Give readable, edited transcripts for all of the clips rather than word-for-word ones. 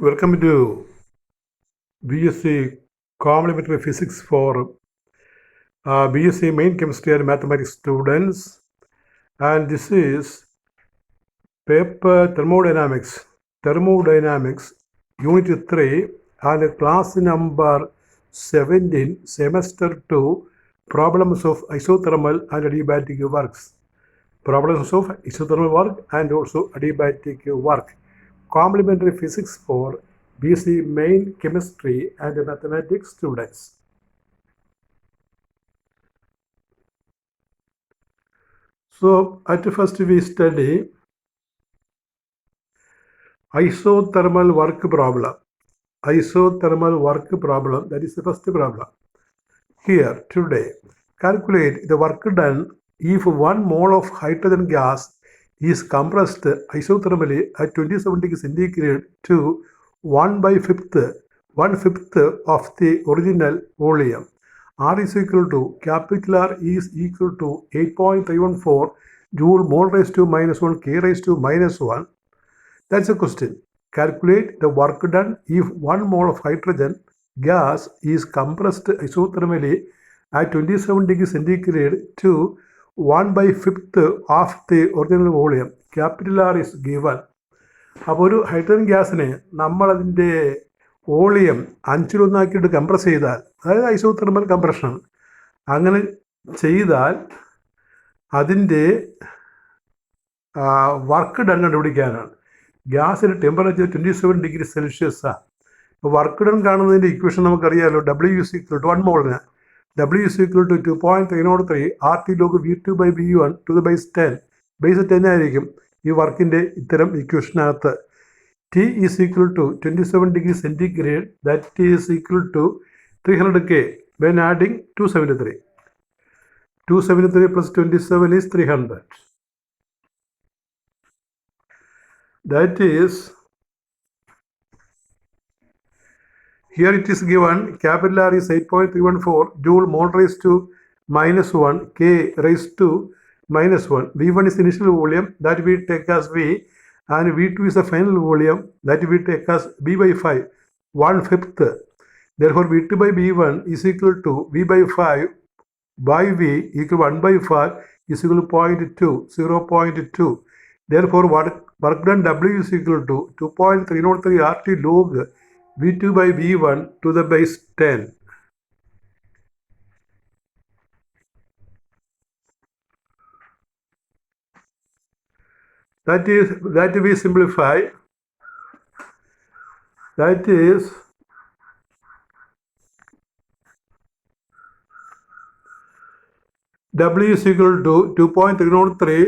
Welcome to BSc Complementary Physics for BSc Main Chemistry and Mathematics students, and this is paper Thermodynamics, Unit 3, and class number 17, Semester 2, Problems of Isothermal and Adiabatic Works. Problems of isothermal work and also adiabatic work. Complementary Physics for BSc Main Chemistry and Mathematics students. So at first we study isothermal work problem. Isothermal work problem, that is the first problem. Here today, calculate the work done if 1 mole of hydrogen gas is compressed isothermally at 27 degrees centigrade to 1/5 of the original volume. R is equal to, capital R is equal to 8.314 joule mole raised to -1 K raised to -1. That's a question. Calculate the work done if 1 mole of hydrogen gas is compressed isothermally at 27 degrees centigrade to 1/5 of the original volume. Capital R is given. അപ്പോൾ ഒരു hydrogen ഗ്യാസിനെ നമ്മളതിൻ്റെ volume 5/1 compress ചെയ്താൽ, അതായത് isothermal compression, അങ്ങനെ ചെയ്താൽ അതിൻ്റെ work done കണ്ടുപിടിക്കാനാണ്. ഗ്യാസിൻ്റെ temperature 27 degree സെൽഷ്യസാണ്. ഇപ്പോൾ വർക്ക് ഡൺ കാണുന്നതിൻ്റെ ഇക്വേഷൻ നമുക്കറിയാമല്ലോ. W=1 മോളിന് W=2.303 RT log V2/V1 to the base 10. Base 10 ആയിരിക്കും ഈ വർക്കിൻ്റെ ഇത്തരം ഇക്വേഷനകത്ത്. T is equal to 27 degrees centigrade, that is equal to 300 K when adding 273. 273 plus 27 is 300. That is, here it is given, capital R is 8.314 joule mole raised to -1 K raised to -1. V1 is initial volume, that we take as V, and V2 is the final volume, that we take as B/5, 1/5. Therefore, V2/V1 is equal to V/5 by V equal 1/5 is equal to 0.2. Therefore, work done W is equal to 2.303 RT log V2/V1 to the base 10. That we simplify. That is W is equal to 2.303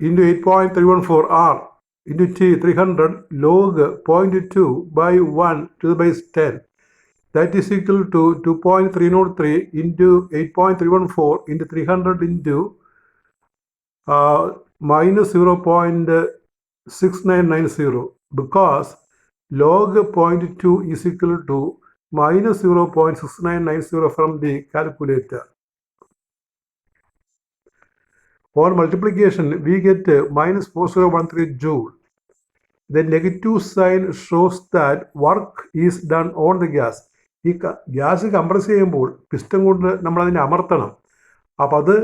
into 8.314 R into T 300 log 0.2 by 1 to the base 10. That is equal to 2.303 into 8.314 into 300 into minus 0.6990, because log 0.2 is equal to minus 0.6990 from the calculator. On multiplication, we get minus 4013 joule. The negative sign shows that work is done on the gas. ഈ gas compress ചെയ്യുമ്പോൾ piston കൊണ്ട് നമ്മളതിനെ അമർത്തണം. അപ്പോൾ അത്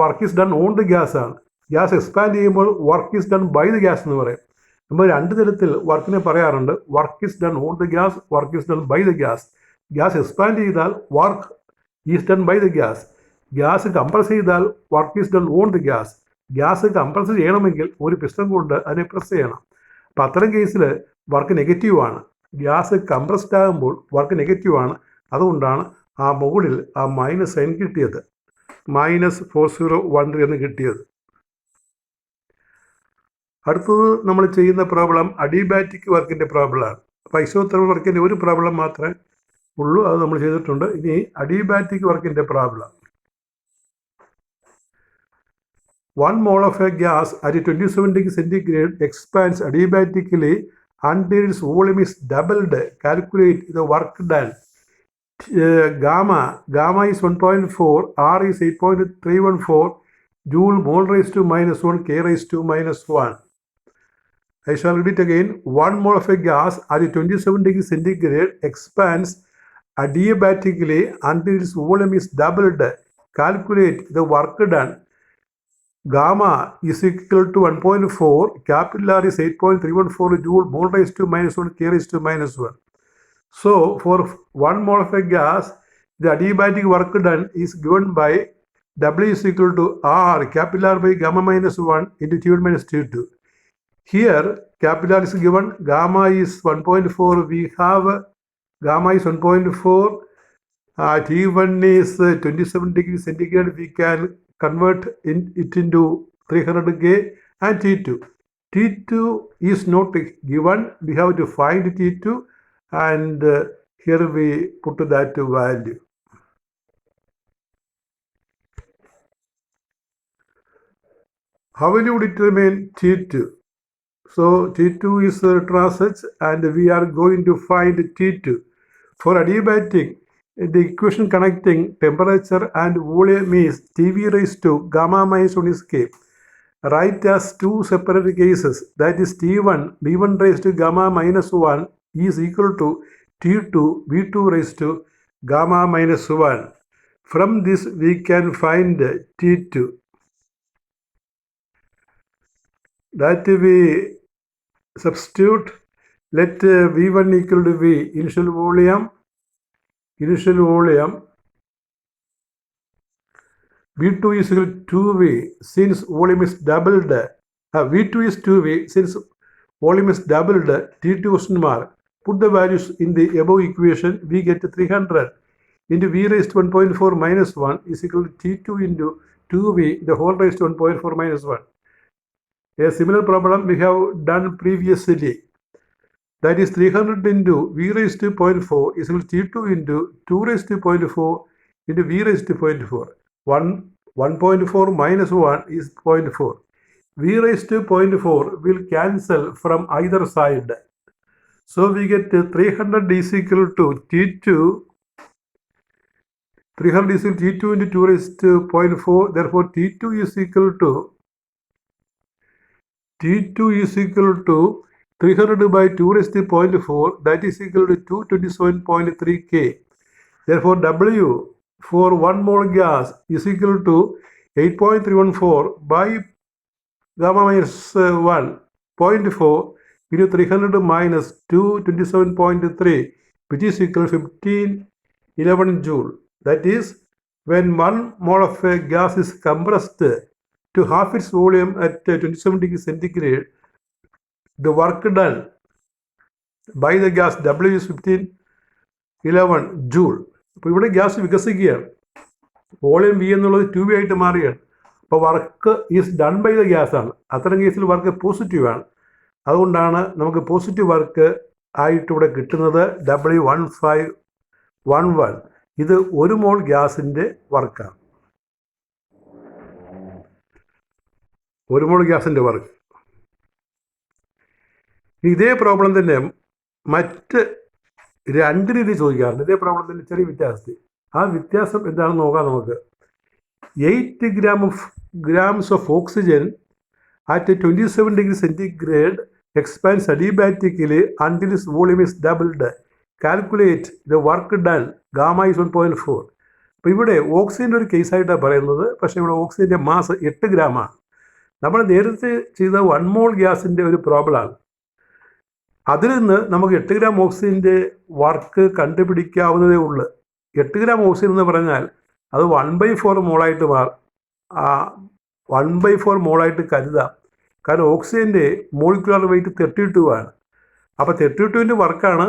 work is done on the gas ആണ്. Gas expand ചെയ്യുമ്പോൾ work is done by the gas എന്ന് പറയും. നമ്മൾ രണ്ട് തരത്തിൽ വർക്കിനെ പറയാറുണ്ട്. Work is done on the gas, work is done by the gas. Gas expand ചെയ്താൽ work is done by the gas. Gas compress ചെയ്താൽ work is done on the gas. Gas compress ചെയ്യണമെങ്കിൽ ഒരു പിസ്റ്റൺ കൊണ്ട് അതിനെ press ചെയ്യണം. അപ്പം അത്തരം കേസിൽ വർക്ക് നെഗറ്റീവാണ്. ഗ്യാസ് കംപ്രസ്ഡ് ആകുമ്പോൾ വർക്ക് നെഗറ്റീവാണ്. അതുകൊണ്ടാണ് ആ മുകളിൽ ആ മൈനസ് സൈൻ കിട്ടിയത്, -4013 എന്ന് കിട്ടിയത്. അടുത്തത് നമ്മൾ ചെയ്യുന്ന പ്രോബ്ലം അഡിയബാറ്റിക് വർക്കിൻ്റെ പ്രോബ്ലമാണ്. അപ്പോൾ ഐസോതെർമൽ വർക്കിൻ്റെ ഒരു പ്രോബ്ലം മാത്രമേ ഉള്ളൂ, അത് നമ്മൾ ചെയ്തിട്ടുണ്ട്. ഇനി അഡിയബാറ്റിക് വർക്കിൻ്റെ problem. 1 mole of a gas at 27 degrees centigrade expands adiabatically until its volume is doubled. Calculate the work done. Gamma is 1.4, R is 8.314 joule mole raised to -1 K raised to -1. I shall read it again. 1 mole of a gas at 27 degrees centigrade expands adiabatically until its volume is doubled. Calculate the work done. Gamma is equal to 1.4, capital R is 8.314 joule, mole raised to minus 1, K raised to minus 1. So, for 1 mole of a gas, the adiabatic work done is given by W is equal to R, capital R by gamma minus 1 into T1 minus T2. Here, capital R is given, gamma is 1.4, we have gamma is 1.4, T1 is 27 degrees centigrade, we can convert it into 300K, and T2. T2 is not given, we have to find T2, and here we put that value. How will you determine T2? So T2 is Transach, and we are going to find T2. For adiabatic, the equation connecting temperature and volume is Tv raised to gamma minus 1 is K. Write as two separate cases, that is T1, V1 raised to gamma minus 1 is equal to T2, V2 raised to gamma minus 1. From this we can find T2. That we substitute, let V1 equal to V, initial volume, V2 is equal to 2V, since volume is doubled, V2 is 2V, since volume is doubled, T2 question mark. Put the values in the above equation, we get 300 into V raised to 1.4 minus 1 is equal to T2 into 2V, the whole raised to 1.4 minus 1. A similar problem we have done previously. That is 300 into V raised to 0.4 is equal to T2 into 2 raised to 0.4 into V raised to 0.4. 1.4 minus 1 is 0.4. V raised to 0.4 will cancel from either side. So we get 300 is equal to T2. 300 is equal to T2 into 2 raised to 0.4. Therefore, T2 is equal to 300 by 2 raised to 0.4, that is equal to 227.3 K. Therefore, W for 1 mole gas is equal to 8.314 by gamma minus 1, 0.4 into 300 minus 227.3, which is equal to 1511 joule. That is, when 1 mole of a gas is compressed to half its volume at 27 degrees centigrade, the work done by the gas W is 1511 joule. അപ്പോൾ ഇവിടെ gas വികസിക്കുകയാണ്, volume V എന്നുള്ളത് 2V ആയിട്ട് മാറുകയാണ്. അപ്പോൾ work is done by the gas ആണ്. അത്തരം കേസിൽ work positive ആണ്. അതുകൊണ്ടാണ് നമുക്ക് പോസിറ്റീവ് വർക്ക് ആയിട്ട് ഇവിടെ കിട്ടുന്നത് W1511. ഇത് 1 മോൾ ഗ്യാസിൻ്റെ വർക്കാണ്. 1 മോൾ ഗ്യാസിൻ്റെ വർക്ക്. ഇതേ പ്രോബ്ലം തന്നെ മറ്റ് 2 രീതി ചോദിക്കാറുണ്ട്. ഇതേ പ്രോബ്ലത്തിൻ്റെ ചെറിയ വ്യത്യാസത്തിൽ. ആ വ്യത്യാസം എന്താണെന്ന് നോക്കാം നമുക്ക്. 8 grams of oxygen at 27 degrees centigrade expands adiabatically until its volume is doubled. Calculate the work done. Gamma is 1.4. അപ്പോൾ ഇവിടെ ഓക്സിജൻ്റെ ഒരു കേസായിട്ടാണ് പറയുന്നത്. പക്ഷേ ഇവിടെ ഓക്സിജൻ്റെ മാസ് 8 ഗ്രാമാണ്. നമ്മൾ നേരത്തെ ചെയ്ത 1 മോൾ ഗ്യാസിൻ്റെ ഒരു പ്രോബ്ലമാണ്. അതിൽ നിന്ന് നമുക്ക് 8 ഗ്രാം ഓക്സിജൻ്റെ വർക്ക് കണ്ടുപിടിക്കാവുന്നതേ ഉള്ളൂ. 8 ഗ്രാം ഓക്സിജൻ എന്ന് പറഞ്ഞാൽ അത് 1/4 മോളായിട്ട് 1/4 മോളായിട്ട് കരുതാം. കാരണം ഓക്സിജൻ്റെ മോളിക്കുലർ വെയിറ്റ് 32 ആണ്. അപ്പോൾ 32ൻ്റെ വർക്കാണ്,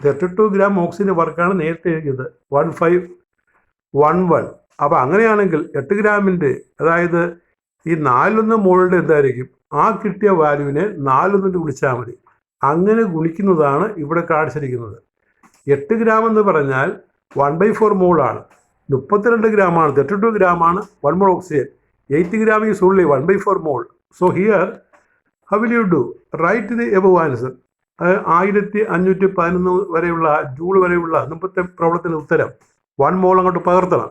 32 ഗ്രാം ഓക്സിജൻ്റെ വർക്കാണ് നേരത്തെ എഴുതിയത് 1511. അപ്പോൾ അങ്ങനെയാണെങ്കിൽ 8 ഗ്രാമിൻ്റെ, അതായത് ഈ 4 മോളുടെ എന്തായിരിക്കും, ആ കിട്ടിയ വാല്യൂവിനെ 4 ഗുണിച്ചാൽ മതി. അങ്ങനെ ഗുണിക്കുന്നതാണ് ഇവിടെ കാണിച്ചിരിക്കുന്നത്. 8 ഗ്രാം എന്ന് പറഞ്ഞാൽ 1/4 മോളാണ്, 32 ഗ്രാമാണ്, 32 ഗ്രാമാണ് 1 മോൾ oxygen. 8 gram is only 1/4 mole. So here, how will you do? Write the above answer. 1511 വരെയുള്ള ജൂൾ വരെയുള്ള മുമ്പത്തെ പ്രോബ്ലത്തിൻ്റെ ഉത്തരം 1 മോൾ അങ്ങോട്ട് പകർത്തണം.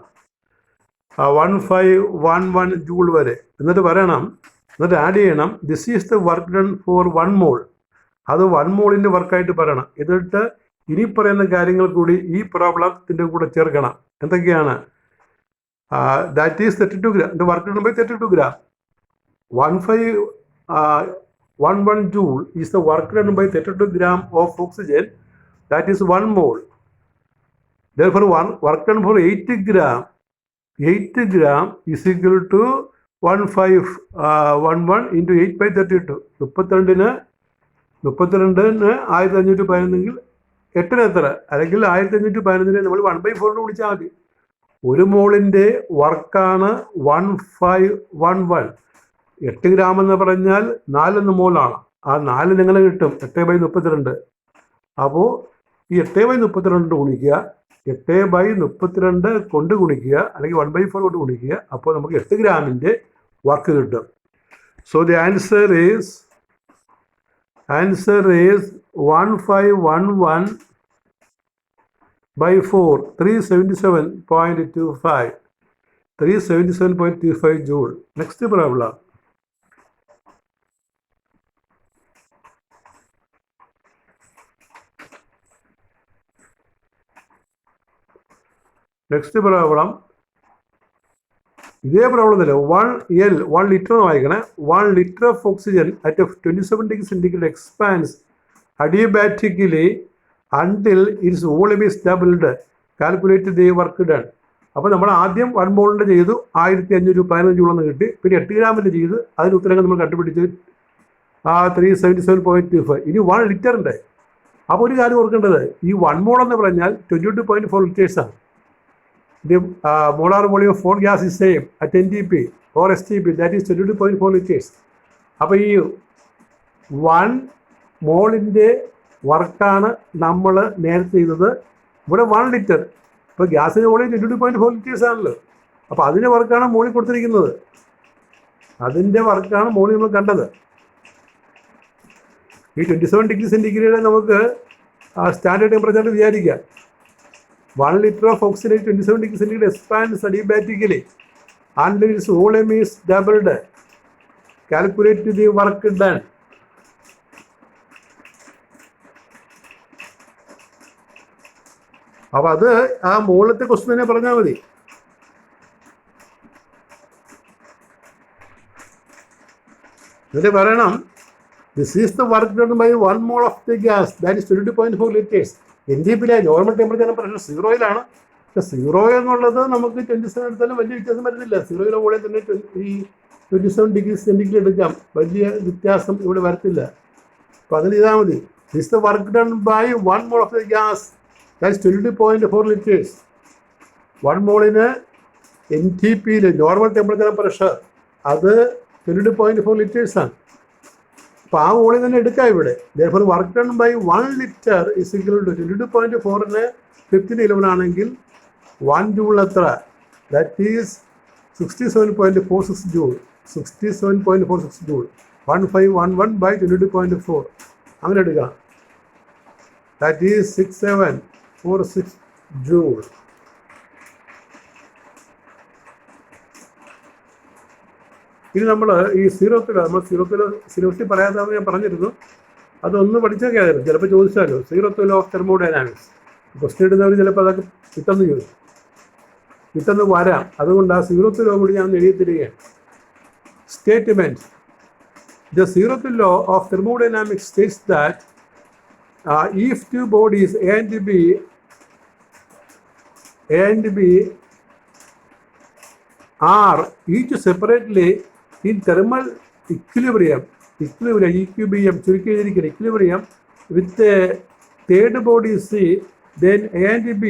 1511 ജൂൾ വരെ. എന്നിട്ട് പറയണം, എന്നിട്ട് ആഡ് ചെയ്യണം, this is the work done for 1 മോൾ. അത് 1 മോളിൻ്റെ വർക്കായിട്ട് പറയണം. എന്നിട്ട് ഇനി പറയുന്ന കാര്യങ്ങൾ കൂടി ഈ പ്രോബ്ലത്തിൻ്റെ കൂടെ ചേർക്കണം. എന്തൊക്കെയാണ്? That is 32 gram. The work done by 32 gram. 1511 joule is the work done by 32 gram of oxygen. That is 1 mole. Therefore, work done for 8 gram. 8 gram is equal to 1511 into 8 by 32. 32-ന് 1511 8-ന് എത്ര? അല്ലെങ്കിൽ 1511 നമ്മൾ 1/4 വിളിച്ചാൽ മതി. 1 മോളിൻ്റെ വർക്കാണ് 1511. 8 gram എന്ന് പറഞ്ഞാൽ 4 മോളാണ്. ആ 4 നിങ്ങൾ കിട്ടും 8/32. അപ്പോൾ ഈ 8/32 ഗുണിക്കുക, 8/32 കൊണ്ട് ഗുണിക്കുക, അല്ലെങ്കിൽ 1/4 കൊണ്ട് ഗുണിക്കുക. അപ്പോൾ നമുക്ക് 8 ഗ്രാമിൻ്റെ വർക്ക് കിട്ടും. So the answer is 1511 by 4, 377.25. 377.25 joule. Next problem. ഇതേ പ്രോബ്ലം തന്നെ 1 ലിറ്റർ വായിക്കണേ. 1 litre of oxygen at 27 degree centigrade expands adiabatically until its volume is doubled. Calculate the work done. അപ്പോൾ നമ്മൾ ആദ്യം 1 മോളിൻ്റെ ചെയ്തു 1515 ജൂളെന്ന് കിട്ടി. പിന്നെ 8 ഗ്രാമിൻ്റെ ചെയ്ത് അതിന് ഉത്തരങ്ങൾ നമ്മൾ കണ്ടുപിടിച്ച് 377.25. ഇനി 1 ലിറ്ററിൻ്റെ. അപ്പോൾ ഒരു കാര്യം ഓർക്കേണ്ടത്, ഈ 1 മോൾ എന്ന് പറഞ്ഞാൽ 22.4 ലിറ്റേഴ്സാണ്. The molar volume of 4 gas is same at NTP or STP, that is 22.4 liters. അപ്പോൾ ഈ 1 മോളിൻ്റെ വർക്കാണ് നമ്മൾ നേരത്തെ ചെയ്തത്. ഇവിടെ 1 ലിറ്റർ. ഇപ്പോൾ ഗ്യാസിന് വോളിയം 22.4 ലിറ്റേഴ്സ് ആണല്ലോ. അപ്പോൾ അതിൻ്റെ വർക്കാണ് മോളിൽ കൊടുത്തിരിക്കുന്നത്. അതിൻ്റെ വർക്കാണ് മോളിൽ നമ്മൾ കണ്ടത്. ഈ 27 ഡിഗ്രി സെൻറ്റിഗ്രേഡ് നമുക്ക് സ്റ്റാൻഡേർഡ് ടെമ്പറേച്ചർ വിചാരിക്കാം. 1 liter of oxygen 27 degree centigrade expands adiabatically until its volume is doubled. Calculate the work done. അപ്പോൾ അത് ആ മുകളിലത്തെ ക്വസ്റ്റ്യൻ തന്നെ പറഞ്ഞാൽ മതി. എന്നിട്ട് പറയണം, this is the work done by 1 mole of the gas, that is 22.4 liters. NTP-യിലെ നോർമൽ ടെമ്പറേച്ചർ പ്രഷർ 0-യിലാണ്. പക്ഷെ 0 എന്നുള്ളത് നമുക്ക് 27 എടുത്താലും വലിയ വ്യത്യാസം വരുന്നില്ല. 0-യിലെ വോളിയം തന്നെ ഈ 27 ഡിഗ്രി സെൻറ്റിഗ്രേഡ് എടുക്കാം. വലിയ വ്യത്യാസം ഇവിടെ വരത്തില്ല. അപ്പോൾ അതിന് ചെയ്താൽ മതി. This the work done by 1 mole of the gas, that is 22.4 liters. 1 മോളിന് NTP-യിൽ നോർമൽ ടെമ്പറേച്ചർ പ്രഷർ അത് 22.4 ലിറ്റേഴ്സാണ്. അപ്പോൾ ആ വോളിയം തന്നെ എടുക്കാം ഇവിടെ. therefore work done by 1 litre is equal to 22.4-ന് 1511 ആണെങ്കിൽ 1 ജൂൾ എത്ര? That is 67.46 joule. 67.46 joule. 1511 by 22.4 അങ്ങനെ എടുക്കാം. That is 6746 joule. ഇനി നമ്മൾ ഈ സീറോത്തിൽ പറയാതെ ഞാൻ പറഞ്ഞിരുന്നു, അതൊന്ന് പഠിച്ചേക്കായിരുന്നു. ചിലപ്പോൾ ചോദിച്ചാലോ zeroth law of thermodynamics question ഇടുന്നവർ ചിലപ്പോൾ അതൊക്കെ കിട്ടുന്നു വരാം. അതുകൊണ്ട് ആ സീറോത്ത് ലോ കൂടി ഞാൻ എഴുതിത്തിരിക്കുകയാണ്. Statement: the zeroth law of thermodynamics states that if two bodies A and B are each separately in thermal equilibrium with a third body C, then A and B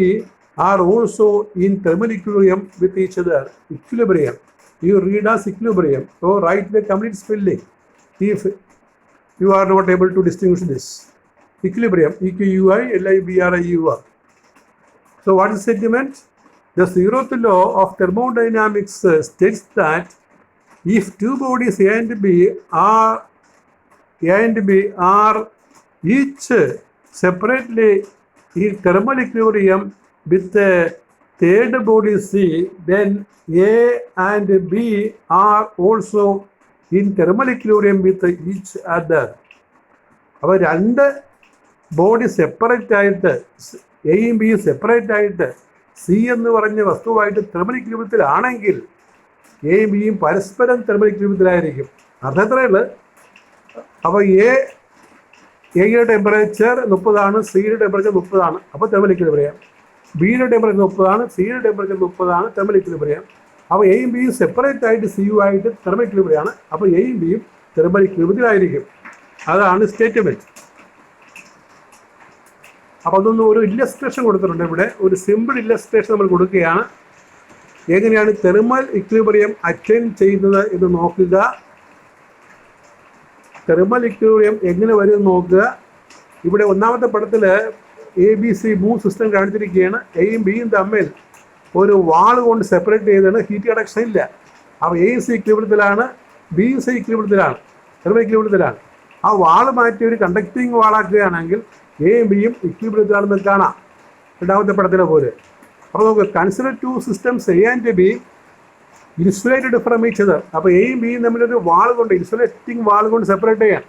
are also in thermal equilibrium with each other. Equilibrium, you read as equilibrium, so write the complete spelling if you are not able to distinguish this. Equilibrium, EQUILIBRIUM. So what is statement? The zeroth law of thermodynamics states that if two bodies A and B are each separately in thermal equilibrium with the third body C, then A and B are also in thermal equilibrium with each other. അപ്പോൾ രണ്ട് body separate ആയിട്ട്, എയും ബിയും separate ആയിട്ട് C എന്ന് പറഞ്ഞ വസ്തുവായിട്ട് thermal ഇക്വിലിബ്രിയത്തിലാണെങ്കിൽ എയും ബിയും പരസ്പരം തെർമൽ ഇക്വിലിബ്രിയത്തിലായിരിക്കും. അർത്ഥത്തിലുള്ള അപ്പോൾ എയുടെ ടെമ്പറേച്ചർ 30 സിയുടെ ടെമ്പറേച്ചർ 30, അപ്പോൾ തെർമൽ ഇക്വിലിബ്രിയം. ബിയുടെ ടെമ്പറേച്ചർ 30, സിയുടെ ടെമ്പറേച്ചർ 30, തെർമൽ ഇക്വിലിബ്രിയം. അപ്പോൾ എയും ബിയും സെപ്പറേറ്റ് ആയിട്ട് സിയുമായിട്ട് തെർമൽ ഇക്വിലിബ്രിയമാണ്. അപ്പോൾ എയും ബിയും തെർമൽ ഇക്വിലിബ്രിയത്തിലായിരിക്കും. അതാണ് സ്റ്റേറ്റ്മെൻറ്റ്. അപ്പോൾ അതൊന്നും ഒരു ഇല്ലസ്ട്രേഷൻ കൊടുത്തിട്ടുണ്ട് ഇവിടെ. ഒരു സിമ്പിൾ ഇല്ലസ്ട്രേഷൻ നമ്മൾ കൊടുക്കുകയാണ്. എങ്ങനെയാണ് തെർമൽ ഇക്വിലിബ്രിയം അറ്റൈൻ ചെയ്യുന്നത് എന്ന് നോക്കുക. തെർമൽ ഇക്വിലിബ്രിയം എങ്ങനെ വരും എന്ന് നോക്കുക. ഇവിടെ ഒന്നാമത്തെ പടത്തിൽ ABC 3 സിസ്റ്റം കാണിച്ചിരിക്കുകയാണ്. എയും ബിയും തമ്മിൽ ഒരു വാൾ കൊണ്ട് സെപ്പറേറ്റ് ചെയ്താണ്. ഹീറ്റ് കണ്ടക്ഷൻ ഇല്ല. അപ്പോൾ എയും സി ഇക്വിലിബ്രിയത്തിലാണ്, ബിയും സി ഇക്വിലിബ്രിയത്തിലാണ്, തെർമൽ ഇക്വിലിബ്രിയത്തിലാണ്. ആ വാൾ മാറ്റി ഒരു കണ്ടക്റ്റിംഗ് വാളാക്കുകയാണെങ്കിൽ എയും ബിയും ഇക്വിലിബ്രിയത്തിലാണെന്ന് കാണാം, രണ്ടാമത്തെ പടത്തിലെ പോലെ. അപ്പോൾ നമുക്ക് consider 2 systems A and B insulated from each other. അപ്പോൾ എയും ബിയും തമ്മിലൊരു വാൾ കൊണ്ട്, ഇൻസുലേറ്റിംഗ് വാൾ കൊണ്ട് സെപ്പറേറ്റ് ചെയ്യാൻ.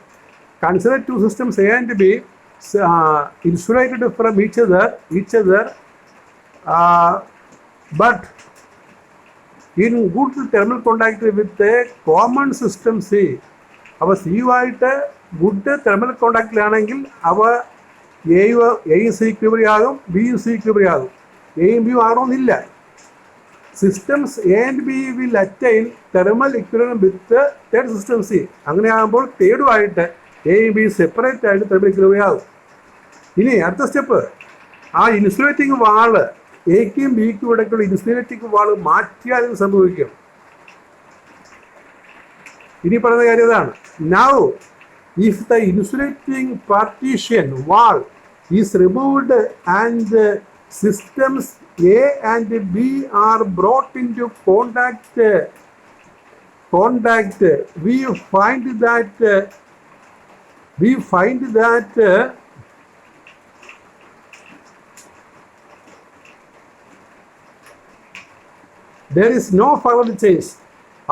Consider 2 systems A and B insulated from each other but in good thermal contact with a common system C. അപ്പോൾ സിയുമായിട്ട് ഗുഡ് തെർമൽ കോണ്ടാക്റ്റിലാണെങ്കിൽ അവ എയും സി ഇക്വിലിബ്രിയം ആകും, ബിയും സി ഇക്വിലിബ്രിയം ആകും. എയും ബിയും ആകണമെന്നില്ല. Systems A and B will attain thermal equilibrium with third system C. അങ്ങനെ ആകുമ്പോൾ തേർഡുമായിട്ട് എയും ബിയും സെപ്പറേറ്റ് ആയിട്ട് തെർമൽ ഇക്വിലിബ്രിയം ആകും. ഇനി അടുത്ത സ്റ്റെപ്പ്, ആ ഇൻസുലേറ്റിംഗ് വാള് എക്കും ബിക്കും ഇടയ്ക്കുള്ള ഇൻസുലേറ്റിംഗ് വാൾ മാറ്റിയാൽ ഇത് സംഭവിക്കും. ഇനി പറയുന്ന കാര്യം ഇതാണ്. Now if the insulating partition wall is removed and systems A and B are brought into contact, we find that there is no further change.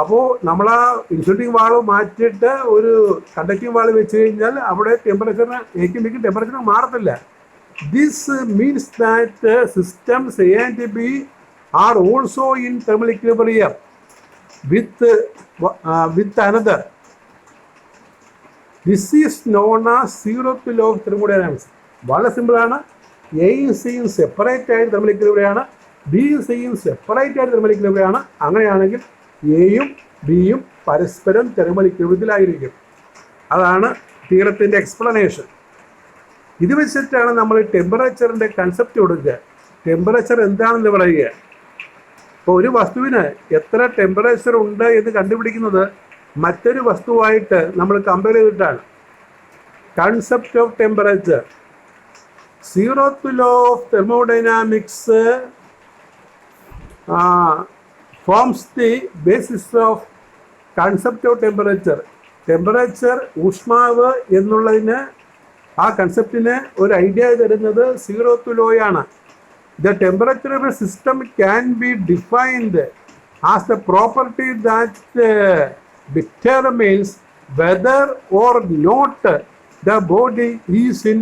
അപ്പോൾ നമ്മൾ ആ ഇൻസുലേറ്റിംഗ് വാൾ മാറ്റിയിട്ട് ഒരു കണ്ടക്റ്റിംഗ് വാൾ വെച്ച് കഴിഞ്ഞാൽ അവിടെ ടെമ്പറേച്ചറിന് എക്കും ബിക്കും ടെമ്പറേച്ചർ മാറത്തില്ല. This means that systems A and B are also in thermal equilibrium with another. This is known as zeroth law of thermodynamics. വളരെ സിമ്പിളാണ്. എയും സിയും സെപ്പറേറ്റ് ആയിട്ട് തെർമൽ ഇക്വിലിബ്രിയമാണ്, ബിയും സിയും സെപ്പറേറ്റ് ആയിട്ട് തെർമൽ ഇക്വിലിബ്രിയമാണ്. അങ്ങനെയാണെങ്കിൽ എയും ബിയും പരസ്പരം തെർമൽ ഇക്വിലിബ്രിയത്തിലായിരിക്കും. അതാണ് തിയറത്തിൻ്റെ എക്സ്പ്ലനേഷൻ. ഇത് വെച്ചിട്ടാണ് നമ്മൾ ടെമ്പറേച്ചറിൻ്റെ കൺസെപ്റ്റ് കൊടുക്കുക. ടെമ്പറേച്ചർ എന്താണെന്ന് പറയുക. ഇപ്പോൾ ഒരു വസ്തുവിന് എത്ര ടെമ്പറേച്ചർ ഉണ്ട് എന്ന് കണ്ടുപിടിക്കുന്നത് മറ്റൊരു വസ്തുവായിട്ട് നമ്മൾ കമ്പയർ ചെയ്തിട്ടാണ്. Concept of temperature, zeroth law of thermodynamics forms the basis of concept of temperature. Temperature, ഊഷ്മാവ് എന്നുള്ളതിന് ആ കൺസെപ്റ്റിന് ഒരു ഐഡിയ തരുന്നത് zeroth ലോയാണ്. The temperature of a system can be defined as the property that determines whether or not the body is in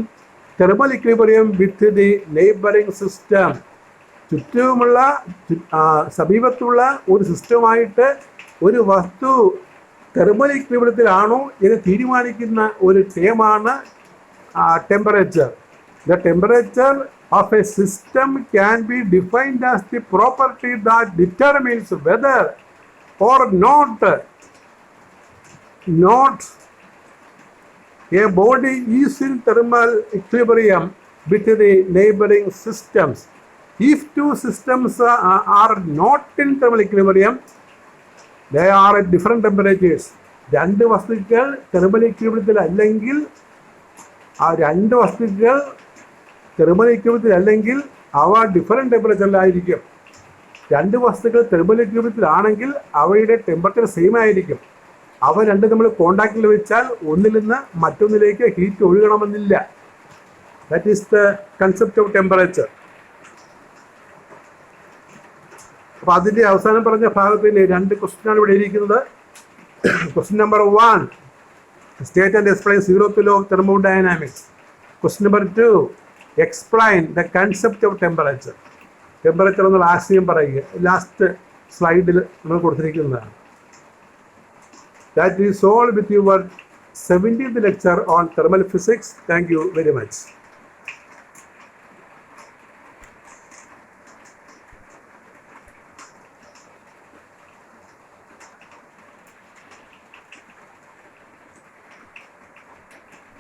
thermal equilibrium with the neighboring system. ചുറ്റുമുള്ള സമീപത്തുള്ള ഒരു സിസ്റ്റമായിട്ട് ഒരു വസ്തു തെർമൽ ഇക്വിലിബ്രിയത്തിലാണോ എന്ന് തീരുമാനിക്കുന്ന ഒരു ടേമാണ് temperature. The temperature of a system can be defined as the property that determines whether or not a body is in thermal equilibrium with the neighboring systems. If two systems are not in thermal equilibrium, they are at different temperatures. രണ്ട് വസ്തുക്കൾ thermal ഇക്വിലിബ്രിയത്തിൽ അല്ലെങ്കിൽ ആ രണ്ട് വസ്തുക്കൾ thermal ഇക്വിലിബ്രിയത്തിൽ അല്ലെങ്കിൽ അവ different ടെമ്പറേച്ചറിലായിരിക്കും. രണ്ട് വസ്തുക്കൾ തെർമൽ ഇക്വിലിബ്രിയത്തിലാണെങ്കിൽ അവയുടെ ടെമ്പറേച്ചർ സെയിം ആയിരിക്കും. അവ രണ്ട് നമ്മൾ കോണ്ടാക്റ്റിൽ വെച്ചാൽ ഒന്നിൽ നിന്ന് മറ്റൊന്നിലേക്ക് ഹീറ്റ് ഒഴുകണമെന്നില്ല. That is the concept of temperature. അപ്പോൾ അതിൻ്റെ അവസാനം പറഞ്ഞ ഭാഗത്തിൻ്റെ രണ്ട് ക്വസ്റ്റ്യനാണ് ഇവിടെ ഇരിക്കുന്നത്. Question number 1, State and explain zeroth law of thermodynamics. Question number 2. Explain the concept of temperature. Temperature എന്നുള്ള ആശയം പറയുക. ലാസ്റ്റ് സ്ലൈഡിൽ നമ്മൾ കൊടുത്തിരിക്കുന്നതാണ്. That is all with your 17th lecture on thermal physics. Thank you very much.